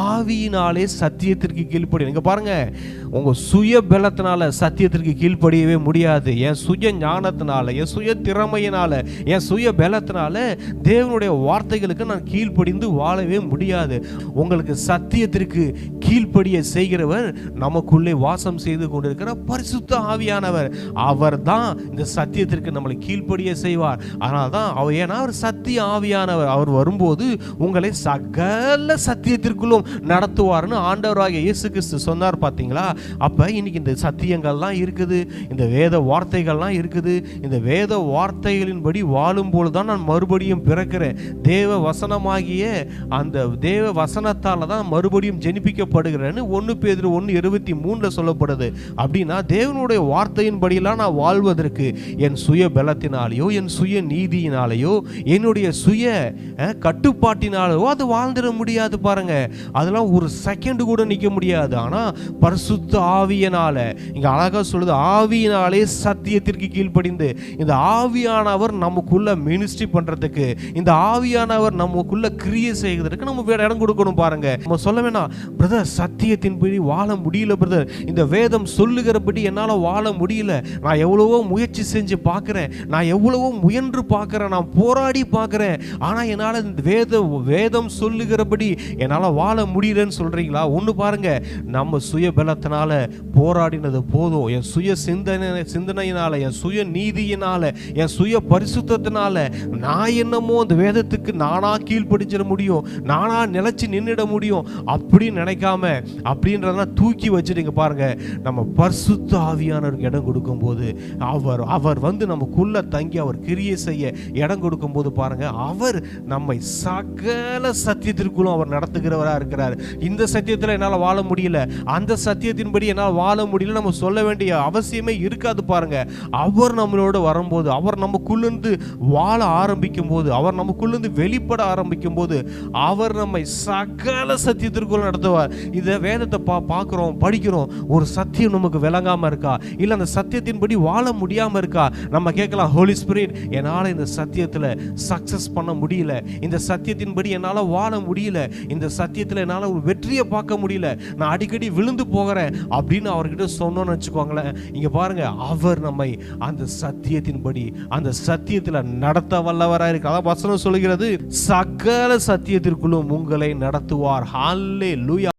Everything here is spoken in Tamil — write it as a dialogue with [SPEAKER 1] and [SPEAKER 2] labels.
[SPEAKER 1] ஆவியினாலே சத்தியத்திற்கு கீழ்ப்படி. நீங்க பாருங்க, உங்க சுய பலத்தினால சத்தியத்திற்கு கீழ்ப்படியவே முடியாது. என் சுய ஞானத்தினால, என் சுய திறமையினால, என் சுய பலத்தினால தேவனுடைய வார்த்தைகளுக்கு நான் கீழ்ப்படிந்து வாழவே முடியாது. உங்களுக்கு சத்தியத்திற்கு கீழ்ப்படிய செய்கிறவர் நமக்குள்ளே வாசம் செய்து கொண்டிருக்கிற பரிசுத்த ஆவியானவர். அவர் தான் இந்த சத்தியத்திற்கு நம்மளை கீழ்ப்படிய செய்வார். அதனால தான் ஏன்னா அவர் சத்திய ஆவியானவர். அவர் வரும்போது உங்களை சகல சத்தியத்திற்குள்ளும் நடத்துவார்னு ஆண்டவராகிய இயேசு கிறிஸ்து சொன்னார். பார்த்தீங்களா? அப்ப இன்னைக்கு இந்த சத்தியங்கள்லாம் இருக்குது, இந்த வேத வார்த்தைகள்லாம் இருக்குது. இந்த வேத வார்த்தைகளின்படி வாழும் போது தான் நான் மறுபடியும் பிறக்கிறேன். தேவ வசனமாகிய அந்த தேவ வசனத்தால தான் மறுபடியும் ஜெனிப்பிக்கப்படுகிறேன்னு 1 பேதுரு 1:23 சொல்லப்படுது. அப்படின்னா தேவனுடைய வார்த்தையின் படியெல்லாம் நான் வாழ்வதற்கு என் சுய பலத்தினாலேயோ, என் சுய நீதியினாலேயோ, என்னுடைய சுய கட்டுப்பாட்டினாலோ அது வாழ்ந்துட முடியாது. பாருங்க, அதெல்லாம் ஒரு செகண்ட் கூட நிற்க முடியாது. ஆனா பரிசுத்த ஆவியினால, இங்க அழகா சொல்லுது, ஆவியினாலே சத்தியத்திற்கு கீழ்ப்படிந்து. இந்த ஆவியானவர் நமக்குள்ள மினிஸ்ட்ரி பண்றதுக்கு, இந்த ஆவியானவர் நமக்குள்ள கிரியை செய்வதற்கு நம்ம வேற இடம் கொடுக்கணும். பாருங்க, நம்ம சொல்ல வேணாம், பிரதர் சத்தியத்தின்படி வாழ முடியல பிரதர், இந்த வேதம் சொல்லுகிறபடி என்னால வாழ முடியல, நான் எவ்வளவோ முயற்சி செஞ்சு பார்க்கிறேன், நான் எவ்வளவோ முயன்று பார்க்கிறேன், நான் போராடி பார்க்கிறேன், ஆனா என்னால இந்த வேதம் சொல்லுகிறபடி என்னால வாழ முடியலன்னு சொல்றீங்களா? ஒண்ணு பாருங்க, நம்ம சுய பலத்தினால போராடினது போதும். என் சுய சிந்தனையினால, என் சுய நீதியினால, என் சுய பரிசுத்தத்தினால நான் என்னமோ அந்த வேதத்துக்கு நானா கீழ்ப்படிச்சிட முடியும், நானா நிலைச்சு நின்றுட முடியும் அப்படின்னு நினைக்காம, அப்படின்றதெல்லாம் தூக்கி வச்சுட்டீங்க. பாருங்க, நம்ம பரிசுத்த ஆவியானவருக்கு இடம் கொடுக்கும் போது, அவர் வந்து நமக்குள்ள தங்கி அவர் கிரியை செய்ய இடம் கொடுக்கும் போது பாருங்க, அவர் நம்மை சகல சத்தியத்திற்குள்ளும் அவர் நடத்துகிறவரா இருக்கிறார். இந்த சத்தியத்தில் என்னால் வாழ முடியல, அந்த சத்தியத்தின்படி என்னால் வாழ முடியல நம்ம சொல்ல வேண்டிய அவசியமே இருக்காது. பாருங்க, அவர் நம்மளோட வரும்போது, அவர் நமக்குள்ளிருந்து வாழ ஆரம்பிக்கும் போது, அவர் நமக்குள்ளிருந்து வெளிப்பட ஆரம்பிக்கும் போது, அவர் நம்மை சகல சத்தியத்திற்குள் நடத்துவார். இதை வேதத்தை பார்க்கிறோம், படிக்கிறோம், ஒரு சத்தியம் நமக்கு விளங்காம இருக்கா, இல்ல அந்த சத்தியத்தின்படி வாழ முடியாம இருக்கா, நம்ம கேட்கலாம், ஹோலி ஸ்பிரிட் என்னால இந்த சத்தியத்துல சக்சஸ் பண்ண முடியல, இந்த சத்தியத்தின்படி என்னால வாழ முடியல, இந்த சத்தியத்துல என்னால ஒரு வெற்றியை பார்க்க முடியல, நான் அடிக்கடி விழுந்து போகிறேன் அப்படின்னு அவர்கிட்ட சொன்னோன்னு வச்சுக்கோங்களேன். இங்க பாருங்க, அவர் நம்மை அந்த சத்தியத்தின்படி, அந்த சத்தியத்துல நடத்த வல்லவராக இருக்கு. அதான் வசனம் சொல்லுகிறது, சகல சத்தியத்திற்குள்ளும் உங்களை நடத்துவார். ஹல்லேலூயா.